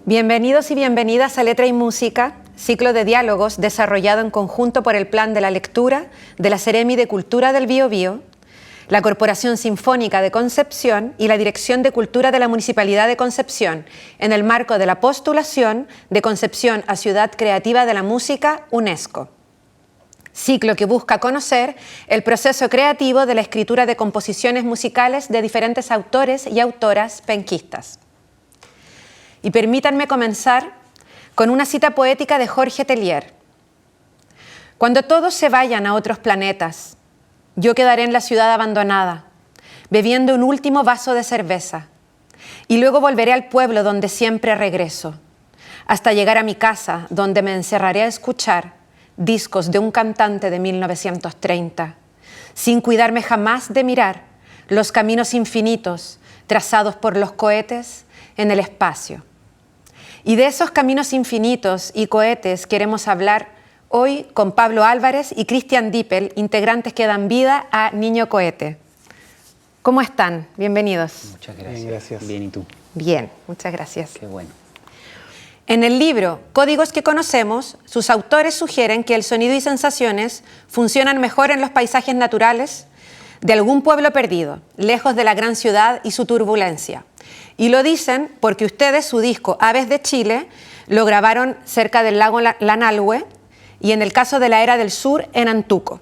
Bienvenidos y bienvenidas a Letra y Música, ciclo de diálogos desarrollado en conjunto por el Plan de la Lectura de la Seremi de Cultura del Biobío, la Corporación Sinfónica de Concepción y la Dirección de Cultura de la Municipalidad de Concepción, en el marco de la postulación de Concepción a Ciudad Creativa de la Música, UNESCO. Ciclo que busca conocer el proceso creativo de la escritura de composiciones musicales de diferentes autores y autoras penquistas. Y permítanme comenzar con una cita poética de Jorge Tellier. Cuando todos se vayan a otros planetas, yo quedaré en la ciudad abandonada, bebiendo un último vaso de cerveza, y luego volveré al pueblo donde siempre regreso, hasta llegar a mi casa, donde me encerraré a escuchar discos de un cantante de 1930, sin cuidarme jamás de mirar los caminos infinitos trazados por los cohetes en el espacio. Y de esos caminos infinitos y cohetes queremos hablar hoy con Pablo Álvarez y Cristian Dippel, integrantes que dan vida a Niño Cohete. ¿Cómo están? Bienvenidos. Muchas gracias. Bien, gracias. Bien, ¿y tú? Bien, muchas gracias. Qué bueno. En el libro Códigos que conocemos, sus autores sugieren que el sonido y sensaciones funcionan mejor en los paisajes naturales de algún pueblo perdido, lejos de la gran ciudad y su turbulencia. Y lo dicen porque ustedes su disco Aves de Chile lo grabaron cerca del lago Lanalhue y en el caso de la Era del Sur en Antuco.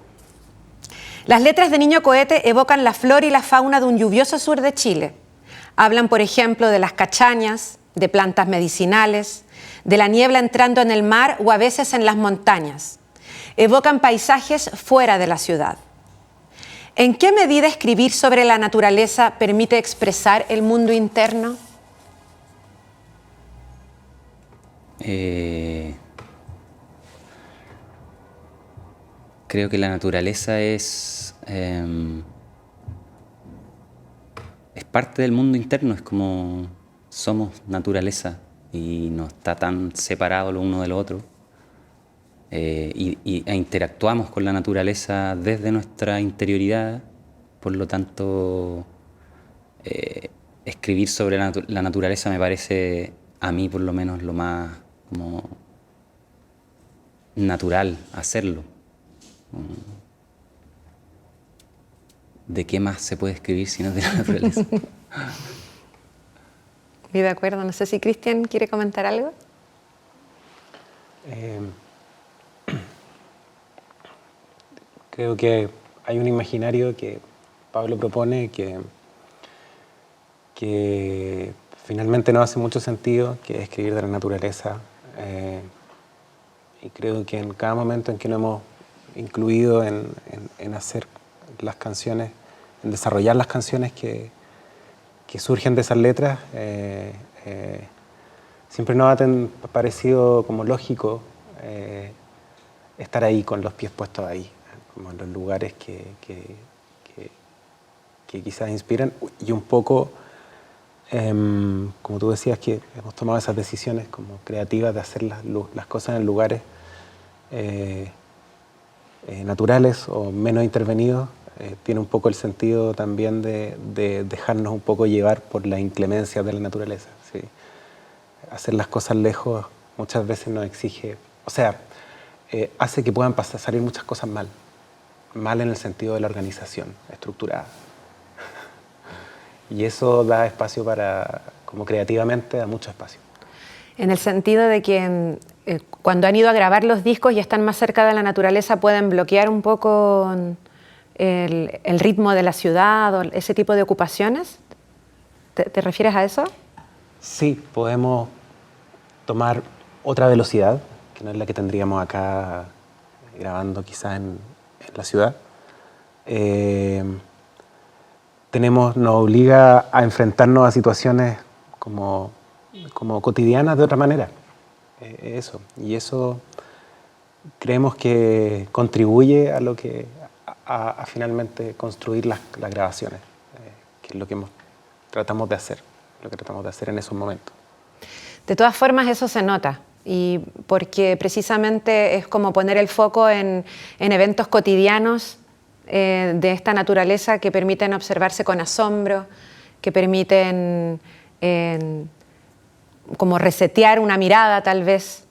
Las letras de Niño Cohete evocan la flora y la fauna de un lluvioso sur de Chile. Hablan, por ejemplo, de las cachañas, de plantas medicinales, de la niebla entrando en el mar o a veces en las montañas. Evocan paisajes fuera de la ciudad. ¿En qué medida escribir sobre la naturaleza permite expresar el mundo interno? Creo que la naturaleza es parte del mundo interno, es como somos naturaleza y no está tan separado lo uno del otro. E interactuamos con la naturaleza desde nuestra interioridad, por lo tanto, escribir sobre la naturaleza me parece, a mí por lo menos, lo más como natural hacerlo. ¿De qué más se puede escribir si no de la naturaleza? Estoy de acuerdo, no sé si Cristian quiere comentar algo. Creo que hay un imaginario que Pablo propone que finalmente no hace mucho sentido, que es escribir de la naturaleza. Y creo que en cada momento en que nos hemos incluido en hacer las canciones, en desarrollar las canciones que surgen de esas letras, siempre nos ha parecido como lógico estar ahí con los pies puestos ahí, como en los lugares que quizás inspiran, y un poco, como tú decías, que hemos tomado esas decisiones como creativas de hacer las cosas en lugares naturales o menos intervenidos. Tiene un poco el sentido también de dejarnos un poco llevar por las inclemencias de la naturaleza, ¿sí? Hacer las cosas lejos muchas veces nos exige, o sea, hace que puedan salir muchas cosas mal en el sentido de la organización estructurada. Y eso da espacio para, como creativamente, da mucho espacio. En el sentido de que cuando han ido a grabar los discos y están más cerca de la naturaleza, pueden bloquear un poco el ritmo de la ciudad o ese tipo de ocupaciones. ¿Te refieres a eso? Sí, podemos tomar otra velocidad, que no es la que tendríamos acá grabando quizás en la ciudad. Nos obliga a enfrentarnos a situaciones como cotidianas de otra manera. Eso. Y eso creemos que contribuye a lo que a finalmente construir las grabaciones, que es lo que tratamos de hacer, lo que tratamos de hacer en esos momentos. De todas formas, eso se nota, y porque precisamente es como poner el foco en eventos cotidianos de esta naturaleza que permiten observarse con asombro, que permiten como resetear una mirada tal vez.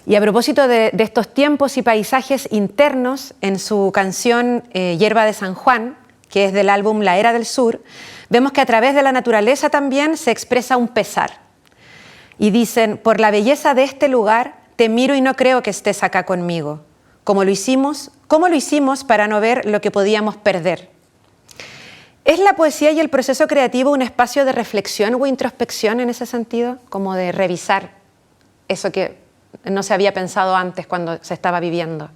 Y a propósito de estos tiempos y paisajes internos, en su canción Hierba de San Juan, que es del álbum La Era del Sur, vemos que a través de la naturaleza también se expresa un pesar. Y dicen: por la belleza de este lugar te miro y no creo que estés acá conmigo. ¿Cómo lo hicimos para no ver lo que podíamos perder? ¿Es la poesía y el proceso creativo un espacio de reflexión o introspección en ese sentido? Como de revisar eso que no se había pensado antes cuando se estaba viviendo.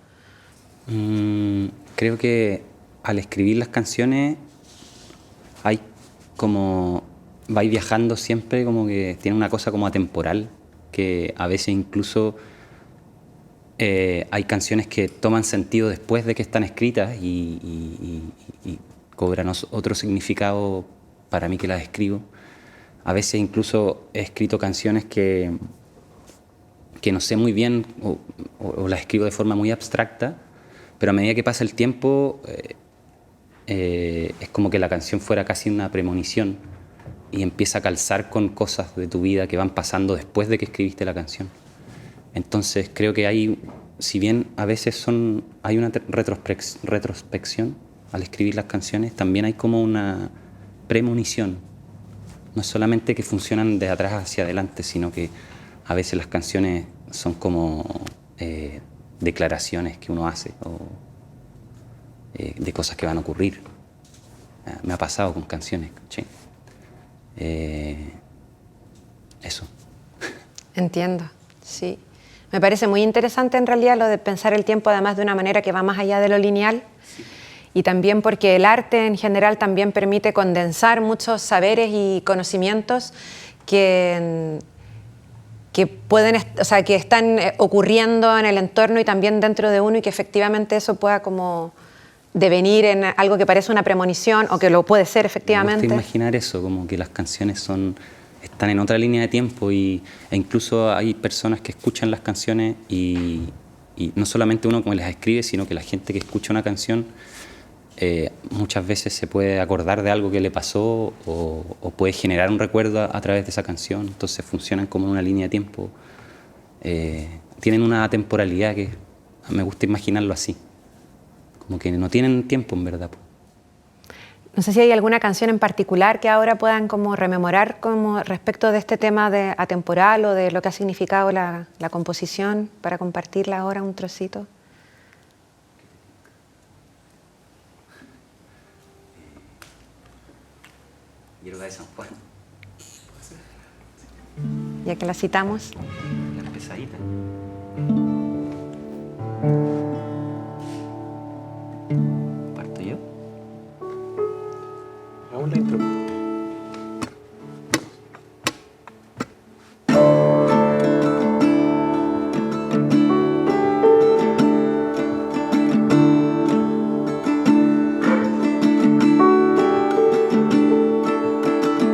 Creo que al escribir las canciones vais viajando siempre, como que tiene una cosa como atemporal, que a veces incluso hay canciones que toman sentido después de que están escritas y cobran otro significado para mí que las escribo. A veces incluso he escrito canciones que no sé muy bien o las escribo de forma muy abstracta, pero a medida que pasa el tiempo es como que la canción fuera casi una premonición y empieza a calzar con cosas de tu vida que van pasando después de que escribiste la canción. Entonces creo que si bien a veces hay una retrospección al escribir las canciones, también hay como una premonición. No es solamente que funcionan de atrás hacia adelante, sino que a veces las canciones son como declaraciones que uno hace de cosas que van a ocurrir. Me ha pasado con canciones, ¿sí? Eso. Entiendo, sí. Me parece muy interesante en realidad lo de pensar el tiempo además de una manera que va más allá de lo lineal. Sí. Y también porque el arte en general también permite condensar muchos saberes y conocimientos que pueden, o sea, que están ocurriendo en el entorno y también dentro de uno, y que efectivamente eso pueda como devenir en algo que parece una premonición o que lo puede ser efectivamente. Me gusta imaginar eso, como que las canciones están en otra línea de tiempo e incluso hay personas que escuchan las canciones y no solamente uno como las escribe, sino que la gente que escucha una canción muchas veces se puede acordar de algo que le pasó o puede generar un recuerdo a través de esa canción. Entonces funcionan como en una línea de tiempo. Tienen una temporalidad que me gusta imaginarlo así. Como que no tienen tiempo en verdad. No sé si hay alguna canción en particular que ahora puedan como rememorar como respecto de este tema de atemporal o de lo que ha significado la composición, para compartirla ahora un trocito. Hierba de San Juan. Ya que la citamos. Las pesaditas. ¿Parto yo? Hagamos la intro.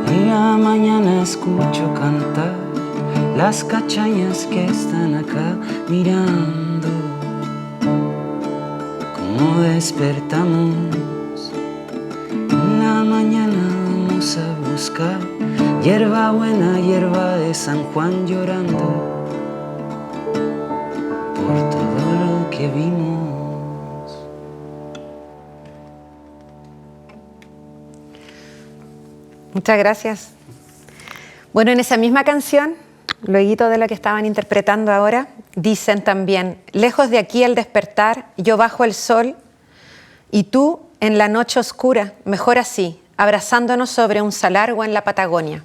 En la mañana escucho cantar las cachañas que están acá mirando cómo despertamos. En la mañana vamos a buscar hierba buena, hierba de San Juan, llorando por todo lo que vimos. Muchas gracias. Bueno, en esa misma canción, luego de lo que estaban interpretando ahora, dicen también: lejos de aquí el despertar, yo bajo el sol y tú en la noche oscura, mejor así, abrazándonos sobre un salar o en la Patagonia.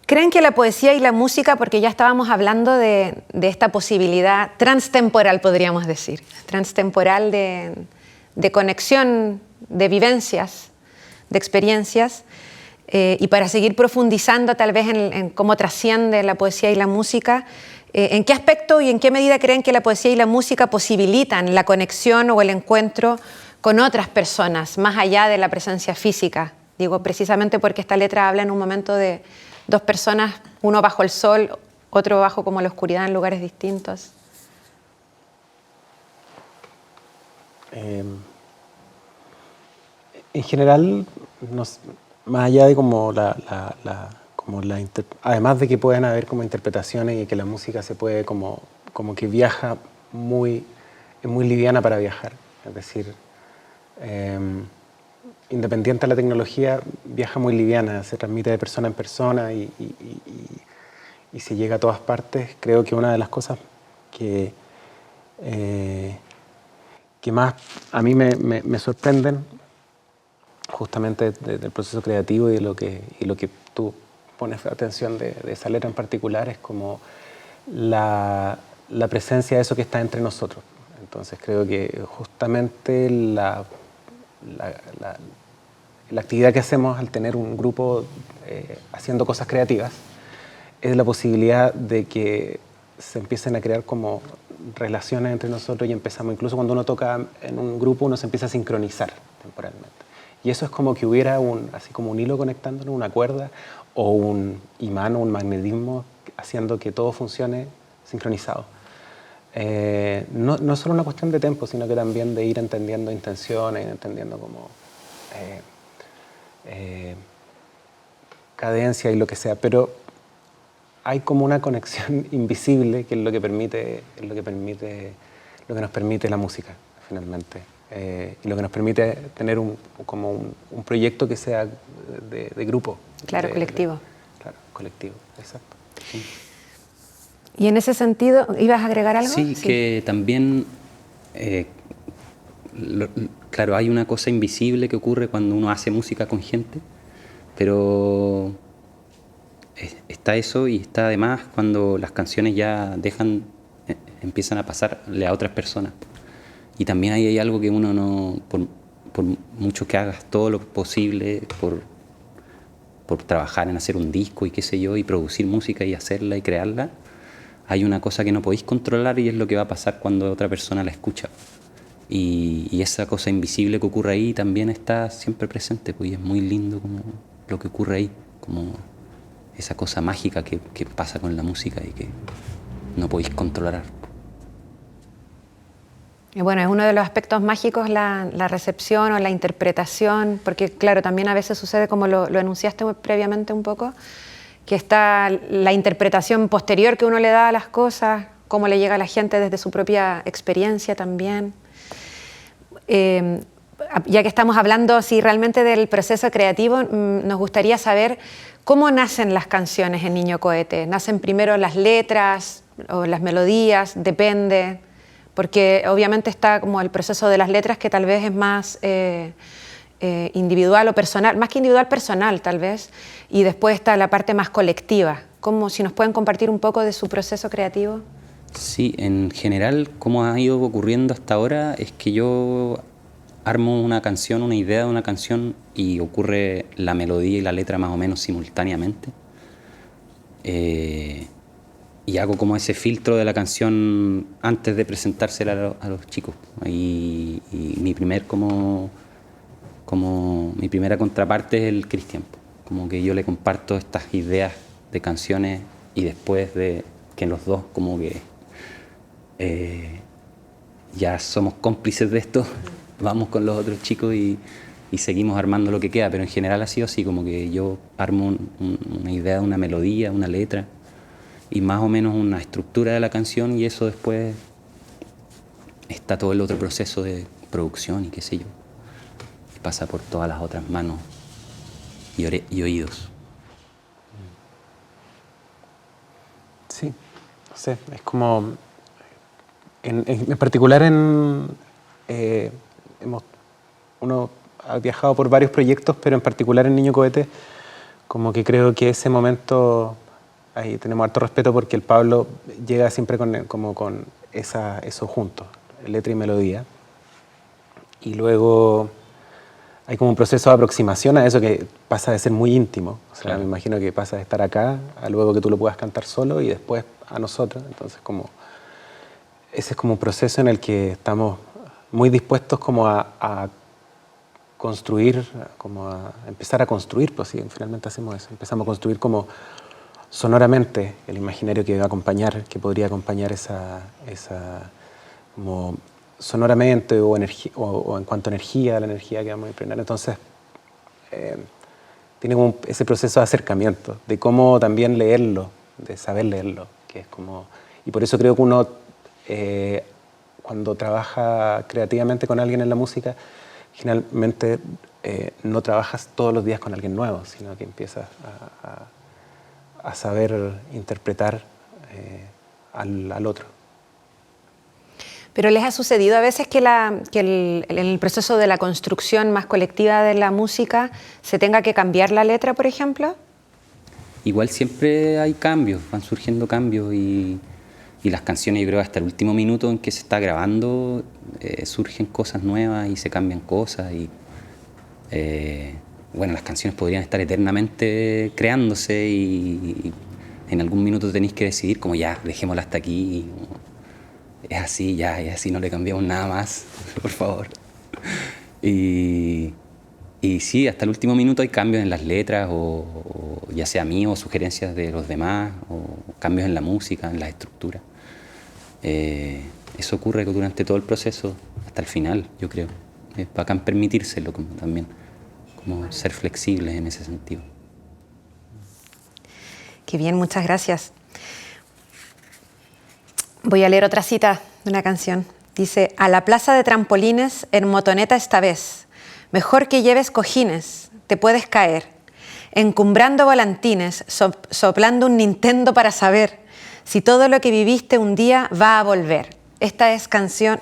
¿Creen que la poesía y la música, porque ya estábamos hablando de esta posibilidad transtemporal, podríamos decir, transtemporal de conexión, de vivencias, de experiencias, y para seguir profundizando tal vez en cómo trasciende la poesía y la música, ¿en qué aspecto y en qué medida creen que la poesía y la música posibilitan la conexión o el encuentro con otras personas, más allá de la presencia física? Digo, precisamente porque esta letra habla en un momento de dos personas, uno bajo el sol, otro bajo como la oscuridad en lugares distintos. En general, más allá de como además de que pueden haber como interpretaciones y que la música se puede como que viaja es muy liviana para viajar. Es decir, independiente de la tecnología, viaja muy liviana, se transmite de persona en persona y se llega a todas partes. Creo que una de las cosas que más a mí me sorprenden justamente del proceso creativo y lo que tú pones atención de esa letra en particular es como la presencia de eso que está entre nosotros. Entonces creo que justamente la actividad que hacemos al tener un grupo haciendo cosas creativas es la posibilidad de que se empiecen a crear como relaciones entre nosotros y empezamos, incluso cuando uno toca en un grupo, uno se empieza a sincronizar temporalmente. Y eso es como que hubiera así como un hilo conectándonos, una cuerda o un imán o un magnetismo haciendo que todo funcione sincronizado. No solo una cuestión de tiempo, sino que también de ir entendiendo intenciones, entendiendo como cadencia y lo que sea, pero hay como una conexión invisible que es lo que nos permite la música finalmente, y lo que nos permite tener un proyecto que sea de grupo. Claro, colectivo. Claro, colectivo, exacto. Sí. Y en ese sentido, ¿ibas a agregar algo? Sí, que también, claro, hay una cosa invisible que ocurre cuando uno hace música con gente, pero está eso y está además cuando las canciones ya empiezan a pasarle a otras personas. Y también ahí hay algo que uno no, por mucho que hagas todo lo posible por trabajar en hacer un disco y qué sé yo, y producir música y hacerla y crearla, hay una cosa que no podéis controlar y es lo que va a pasar cuando otra persona la escucha. Y esa cosa invisible que ocurre ahí también está siempre presente, pues, y es muy lindo como lo que ocurre ahí, como esa cosa mágica que pasa con la música y que no podéis controlar. Y bueno, es uno de los aspectos mágicos la recepción o la interpretación, porque claro, también a veces sucede, como lo enunciaste previamente un poco, que está la interpretación posterior que uno le da a las cosas, cómo le llega a la gente desde su propia experiencia también. Ya que estamos hablando realmente del proceso creativo, nos gustaría saber cómo nacen las canciones en Niño Cohete. ¿Nacen primero las letras o las melodías? Depende, porque obviamente está como el proceso de las letras, que tal vez es más individual o personal, más que individual, personal tal vez, y después está la parte más colectiva. Si nos pueden compartir un poco de su proceso creativo. Sí, en general, como ha ido ocurriendo hasta ahora, es que yo armo una canción, una idea de una canción, y ocurre la melodía y la letra más o menos simultáneamente. Y hago como ese filtro de la canción antes de presentársela a los chicos. Y mi primera contraparte es el Cristian. Como que yo le comparto estas ideas de canciones y después de que los dos como que ya somos cómplices de esto, vamos con los otros chicos y seguimos armando lo que queda. Pero en general ha sido así, como que yo armo una idea, una melodía, una letra y más o menos una estructura de la canción, y eso después está todo el otro proceso de producción y qué sé yo, y pasa por todas las otras manos y oídos. Sí, no sé, es como, en particular uno ha viajado por varios proyectos, pero en particular en Niño Cohete, como que creo que ese momento, ahí tenemos harto respeto porque el Pablo llega siempre con eso junto, letra y melodía, y luego hay como un proceso de aproximación a eso que pasa de ser muy íntimo. O sea, Claro. me imagino que pasa de estar acá a luego que tú lo puedas cantar solo y después a nosotros. Entonces, ese es como un proceso en el que estamos muy dispuestos como a construir, como a empezar a construir, pues sí, finalmente hacemos eso. Empezamos a construir como sonoramente el imaginario que va a acompañar, que podría acompañar esa como sonoramente o en cuanto a energía, la energía que vamos a impregnar. Entonces, tiene como ese proceso de acercamiento, de cómo también leerlo, de saber leerlo, que es como... Y por eso creo que uno, cuando trabaja creativamente con alguien en la música, generalmente no trabajas todos los días con alguien nuevo, sino que empiezas a saber interpretar al otro. ¿Pero les ha sucedido a veces que en el proceso de la construcción más colectiva de la música se tenga que cambiar la letra, por ejemplo? Igual siempre hay cambios, van surgiendo cambios y las canciones, yo creo, hasta el último minuto en que se está grabando, surgen cosas nuevas y se cambian cosas y bueno, las canciones podrían estar eternamente creándose y en algún minuto tenéis que decidir como ya, dejémosla hasta aquí, es así, ya, y así no le cambiamos nada más, por favor. Y sí, hasta el último minuto hay cambios en las letras, o ya sea mío, o sugerencias de los demás, o cambios en la música, en la estructura. Eso ocurre durante todo el proceso, hasta el final, yo creo. Es bacán permitírselo también, como ser flexibles en ese sentido. Qué bien, muchas gracias. Voy a leer otra cita de una canción. Dice, a la plaza de trampolines en motoneta esta vez. Mejor que lleves cojines, te puedes caer. Encumbrando volantines, soplando un Nintendo para saber si todo lo que viviste un día va a volver. Esta canción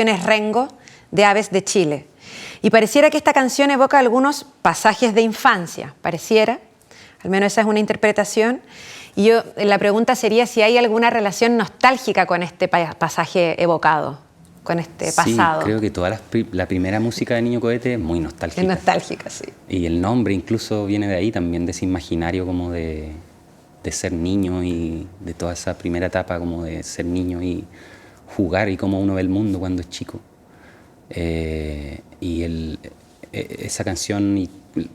es Rengo, de Aves de Chile. Y pareciera que esta canción evoca algunos pasajes de infancia. Pareciera, al menos esa es una interpretación. Y la pregunta sería si hay alguna relación nostálgica con este pasaje evocado, con este pasado. Sí, creo que toda la primera música de Niño Cohete es muy nostálgica. Es nostálgica, sí. Y el nombre incluso viene de ahí también, de ese imaginario como de ser niño y de toda esa primera etapa como de ser niño y jugar y cómo uno ve el mundo cuando es chico. Esa canción y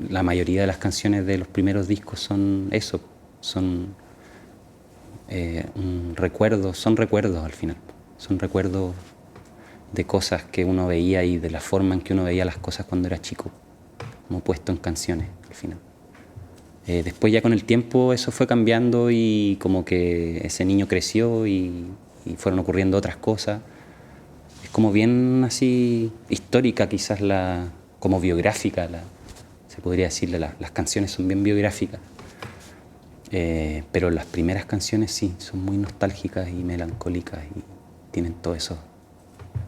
la mayoría de las canciones de los primeros discos son eso, son son recuerdos al final, son recuerdos de cosas que uno veía y de la forma en que uno veía las cosas cuando era chico, como puesto en canciones al final. Después ya con el tiempo eso fue cambiando y como que ese niño creció y fueron ocurriendo otras cosas. Es como bien así histórica quizás, como biográfica, se podría decirle, las canciones son bien biográficas. Pero las primeras canciones sí, son muy nostálgicas y melancólicas y tienen todos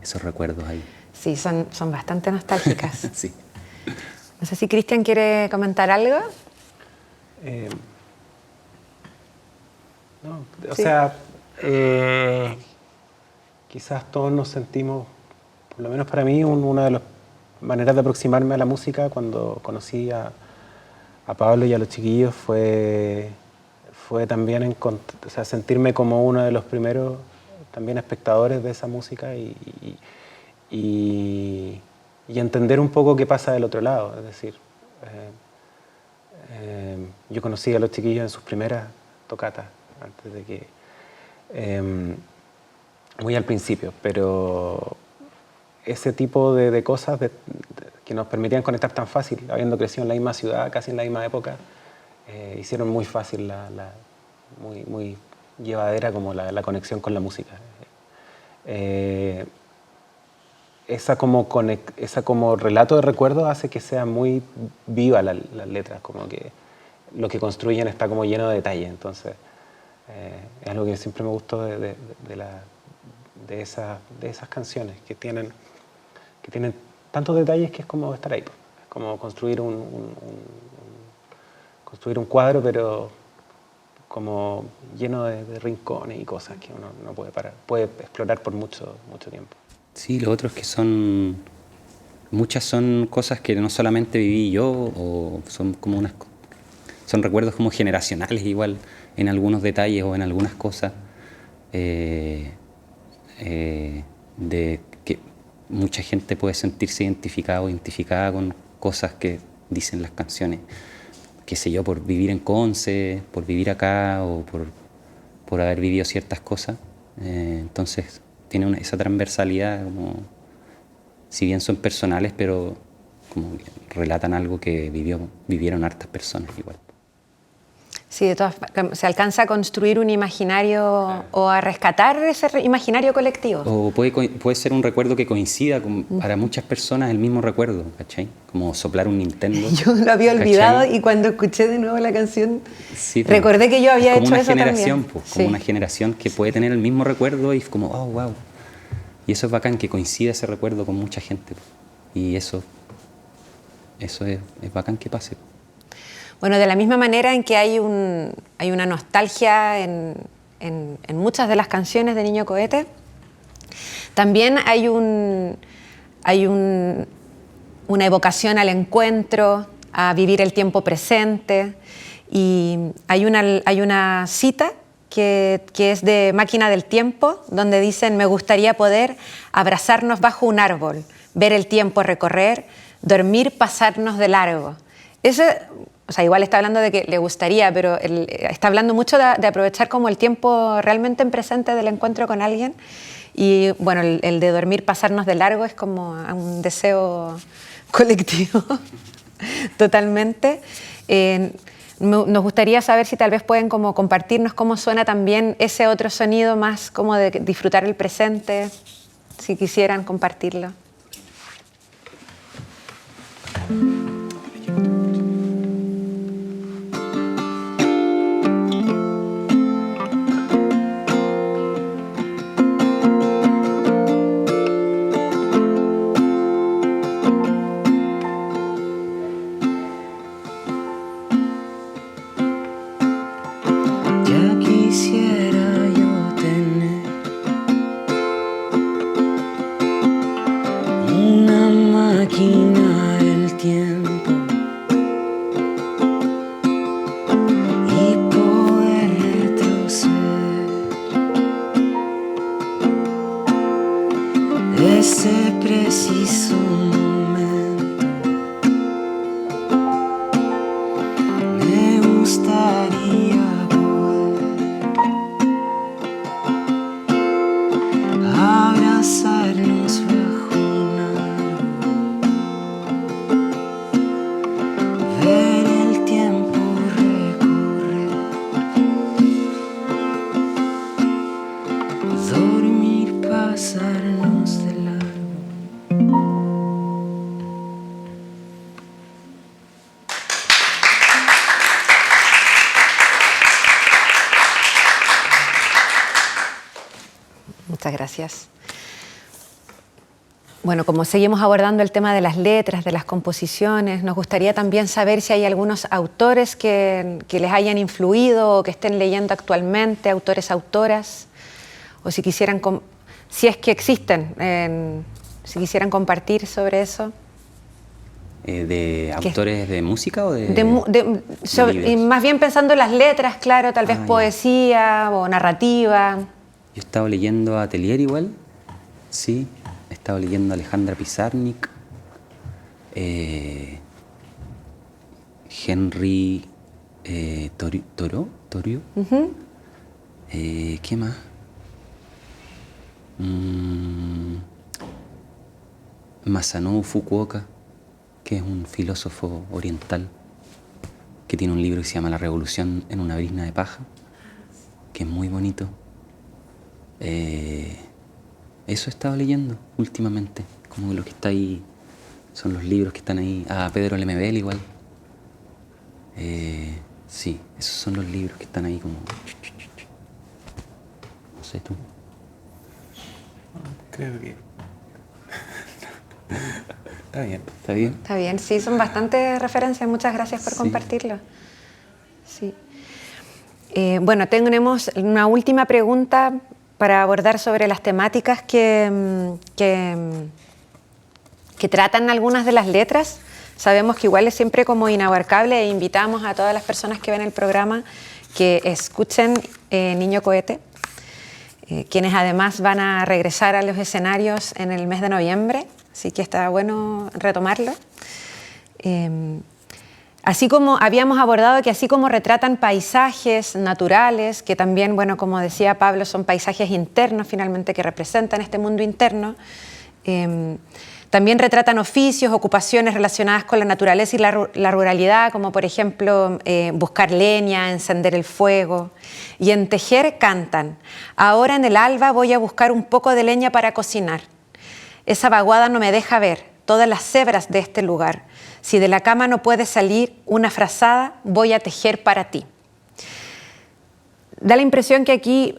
esos recuerdos ahí. Sí, son bastante nostálgicas. Sí. No sé si Cristian quiere comentar algo. No, o Sí. sea, quizás todos nos sentimos, por lo menos para mí, una de las maneras de aproximarme a la música cuando conocí a Pablo y a los chiquillos fue también sentirme como uno de los primeros también espectadores de esa música y entender un poco qué pasa del otro lado. Es decir, yo conocí a los chiquillos en sus primeras tocatas, antes de que... muy al principio, pero ese tipo de cosas que nos permitían conectar tan fácil, habiendo crecido en la misma ciudad, casi en la misma época, hicieron muy fácil, muy llevadera como la conexión con la música. esa como relato de recuerdo hace que sea muy viva las letras, como que lo que construyen está como lleno de detalle. Entonces, es algo que siempre me gustó de esas canciones, que tienen tantos detalles que es como estar ahí. Es como construir construir un cuadro, pero como lleno de rincones y cosas que uno no puede parar, puede explorar por mucho tiempo. Sí, lo otro es que muchas son cosas que no solamente viví yo, o son como son recuerdos como generacionales igual, en algunos detalles o en algunas cosas, de que mucha gente puede sentirse identificada o identificada con cosas que dicen las canciones, qué sé yo, por vivir en Conce, por vivir acá o por haber vivido ciertas cosas. Entonces tiene esa transversalidad, como, si bien son personales, pero como que relatan algo que vivieron hartas personas igual. Sí, se alcanza a construir un imaginario o a rescatar ese imaginario colectivo. O puede ser un recuerdo que coincida para muchas personas el mismo recuerdo, ¿cachai? Como soplar un Nintendo. Yo lo había olvidado, ¿cachai? y cuando escuché de nuevo la canción, sí, recordé que yo había hecho eso también. Como una generación que puede tener el mismo recuerdo y es como, oh, wow. Y eso es bacán, que coincida ese recuerdo con mucha gente. Y eso es bacán que pase. Bueno, de la misma manera en que hay una nostalgia en muchas de las canciones de Niño Cohete, también hay una evocación al encuentro, a vivir el tiempo presente, y hay una cita que es de Máquina del Tiempo, donde dicen: me gustaría poder abrazarnos bajo un árbol, ver el tiempo recorrer, dormir, pasarnos de largo. O sea, igual está hablando de que le gustaría, pero está hablando mucho de aprovechar como el tiempo realmente en presente del encuentro con alguien. Y bueno, el de dormir, pasarnos de largo es como un deseo colectivo, totalmente. Nos gustaría saber si tal vez pueden como compartirnos cómo suena también ese otro sonido más como de disfrutar el presente, si quisieran compartirlo. Ese preciso momento me gustaría poder abrazarnos bajo un árbol, ver el tiempo recorrer, dormir, pasarnos de largo. Muchas gracias. Bueno, como seguimos abordando el tema de las letras, de las composiciones, nos gustaría también saber si hay algunos autores que les hayan influido o que estén leyendo actualmente, autores, autoras, o si quisieran, si es que existen, si quisieran compartir sobre eso. ¿De autores de música o y más bien pensando en las letras, claro, tal vez poesía o narrativa. Yo he estado leyendo a Atelier igual, sí. He estado leyendo a Alejandra Pizarnik, Henry Thoreau. ¿Qué más? Masanobu Fukuoka, que es un filósofo oriental, que tiene un libro que se llama La Revolución en una brizna de paja, que es muy bonito. Eso he estado leyendo últimamente. como lo que está ahí, son los libros que están ahí. Ah, Pedro Lemebel igual. Sí, esos son los libros que están ahí como... No sé tú. Creo que... Está bien. ¿Está bien? Está bien, sí, son bastantes referencias. Muchas gracias por compartirlo. Sí. Bueno, tenemos una última pregunta para abordar sobre las temáticas que tratan algunas de las letras. Sabemos que igual es siempre como inabarcable e invitamos a todas las personas que ven el programa que escuchen Niño Cohete, quienes además van a regresar a los escenarios en el mes de noviembre, así que está bueno retomarlo. Así como habíamos abordado que así como retratan paisajes naturales, que también, bueno, como decía Pablo, son paisajes internos finalmente que representan este mundo interno, también retratan oficios, ocupaciones relacionadas con la naturaleza y la ruralidad, como por ejemplo buscar leña, encender el fuego. Y en Tejer cantan: ahora en el alba voy a buscar un poco de leña para cocinar. Esa vaguada no me deja ver todas las cebras de este lugar. Si de la cama no puede salir una frazada, voy a tejer para ti. Da la impresión que aquí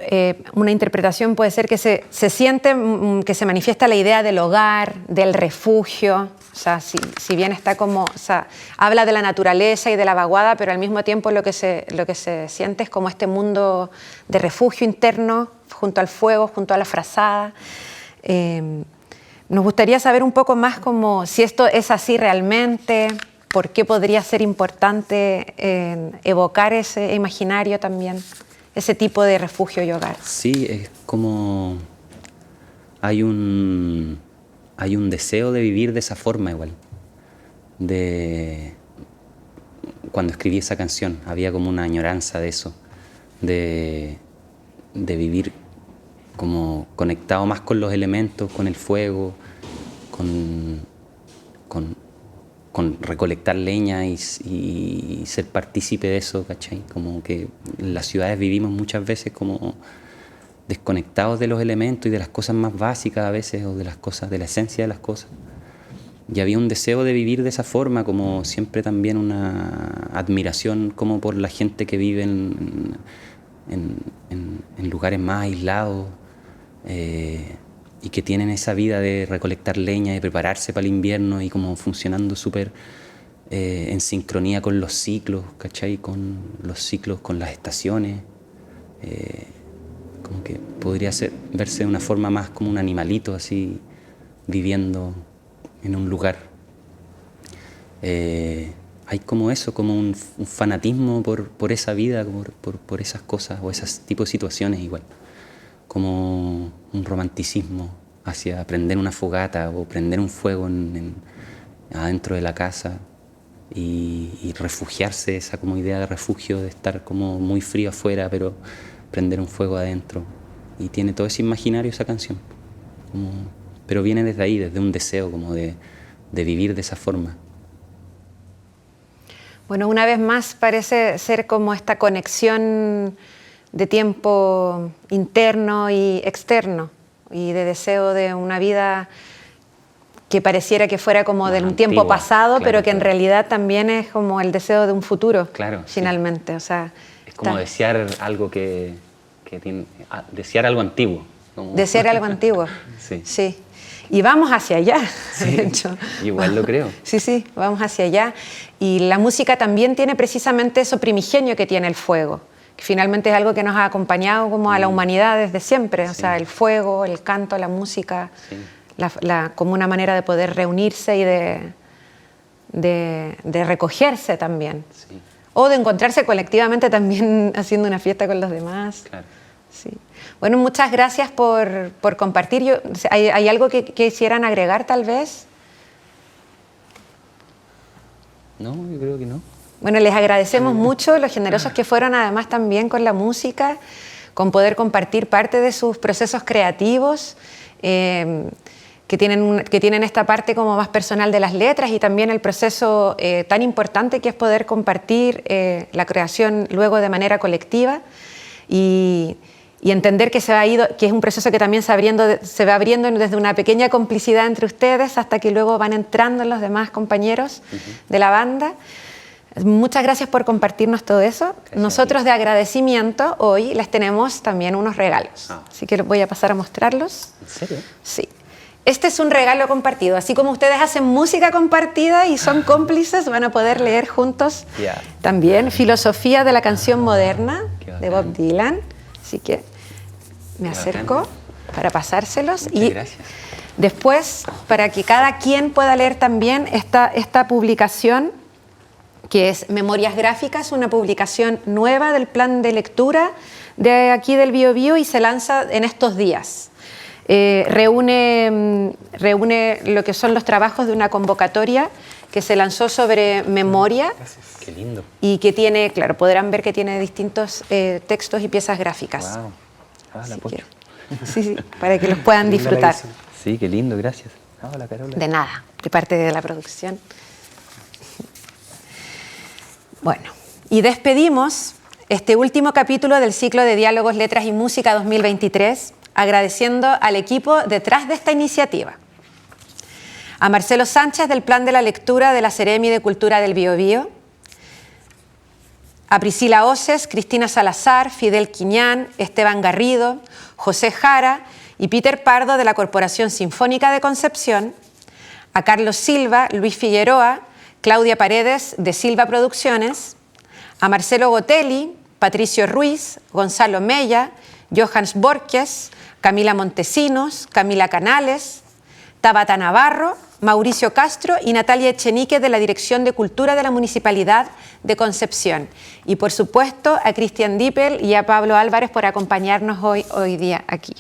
una interpretación puede ser que se siente, que se manifiesta la idea del hogar, del refugio. O sea, si bien está como, o sea, habla de la naturaleza y de la vaguada, pero al mismo tiempo lo que se siente es como este mundo de refugio interno, junto al fuego, junto a la frazada. Nos gustaría saber un poco más como si esto es así realmente, por qué podría ser importante evocar ese imaginario también. Ese tipo de refugio y hogar. Sí, es como... Hay un deseo de vivir de esa forma igual. Cuando escribí esa canción, había como una añoranza de eso. De vivir como conectado más con los elementos, con el fuego, con recolectar leña y ser partícipe de eso, ¿cachai? Como que en las ciudades vivimos muchas veces como desconectados de los elementos y de las cosas más básicas a veces, o de las cosas, de la esencia de las cosas. Y había un deseo de vivir de esa forma, como siempre también una admiración como por la gente que vive en lugares más aislados, y que tienen esa vida de recolectar leña, de prepararse para el invierno y como funcionando súper en sincronía con los ciclos, ¿cachai? Con los ciclos, con las estaciones. Como que podría verse de una forma más como un animalito, así, viviendo en un lugar. Hay como eso, como un fanatismo por esa vida, por esas cosas o esos tipos de situaciones igual. Como un romanticismo hacia prender una fogata o prender un fuego adentro de la casa y refugiarse, esa como idea de refugio, de estar como muy frío afuera, pero prender un fuego adentro. Y tiene todo ese imaginario esa canción. Pero viene desde ahí, desde un deseo como de vivir de esa forma. Bueno, una vez más parece ser como esta conexión de tiempo interno y externo, y de deseo de una vida que pareciera que fuera como de un tiempo pasado, claro, pero que en realidad también es como el deseo de un futuro, claro, finalmente. Sí. O sea, es como desear algo que tiene, desear algo antiguo. Como... Desear algo antiguo, sí. Sí. Y vamos hacia allá, sí, de hecho. Igual lo creo. Sí, vamos hacia allá. Y la música también tiene precisamente eso primigenio que tiene el fuego, que finalmente es algo que nos ha acompañado como a la humanidad desde siempre. O sea, el fuego, el canto, la música, sí. Como una manera de poder reunirse y de recogerse también. Sí. O de encontrarse colectivamente también haciendo una fiesta con los demás. Claro. Sí. Bueno, muchas gracias por compartir. ¿Hay algo que quisieran agregar tal vez? No, yo creo que no. Bueno, les agradecemos mucho, los generosos que fueron además también con la música, con poder compartir parte de sus procesos creativos, que tienen esta parte como más personal de las letras, y también el proceso tan importante que es poder compartir la creación luego de manera colectiva. Y y entender que que es un proceso que también se va abriendo desde una pequeña complicidad entre ustedes hasta que luego van entrando los demás compañeros de la banda. Muchas gracias por compartirnos todo eso. Nosotros de agradecimiento hoy les tenemos también unos regalos. Así que voy a pasar a mostrarlos. ¿En serio? Sí. Este es un regalo compartido. Así como ustedes hacen música compartida y son cómplices, van a poder leer juntos también Filosofía de la canción moderna de Bob Dylan. Así que me acerco para pasárselos. Muchas gracias. Después, para que cada quien pueda leer también esta publicación, que es Memorias Gráficas, una publicación nueva del plan de lectura de aquí del Biobío y se lanza en estos días. Reúne lo que son los trabajos de una convocatoria que se lanzó sobre memoria. Qué lindo. Y que tiene, claro, podrán ver que tiene distintos textos y piezas gráficas. Wow. La Pocho. Sí, para que los puedan disfrutar. Sí, qué lindo, gracias. Hola, Carola. De nada, de parte de la producción. Bueno, y despedimos este último capítulo del ciclo de Diálogos, Letras y Música 2023, agradeciendo al equipo detrás de esta iniciativa. A Marcelo Sánchez del Plan de la Lectura de la Seremi de Cultura del Biobío, a Priscila Oces, Cristina Salazar, Fidel Quiñán, Esteban Garrido, José Jara y Peter Pardo de la Corporación Sinfónica de Concepción, a Carlos Silva, Luis Figueroa, Claudia Paredes de Silva Producciones, a Marcelo Gotelli, Patricio Ruiz, Gonzalo Mella, Johans Borges, Camila Montesinos, Camila Canales, Tabata Navarro, Mauricio Castro y Natalia Echenique de la Dirección de Cultura de la Municipalidad de Concepción. Y por supuesto a Cristian Dippel y a Pablo Álvarez por acompañarnos hoy día aquí.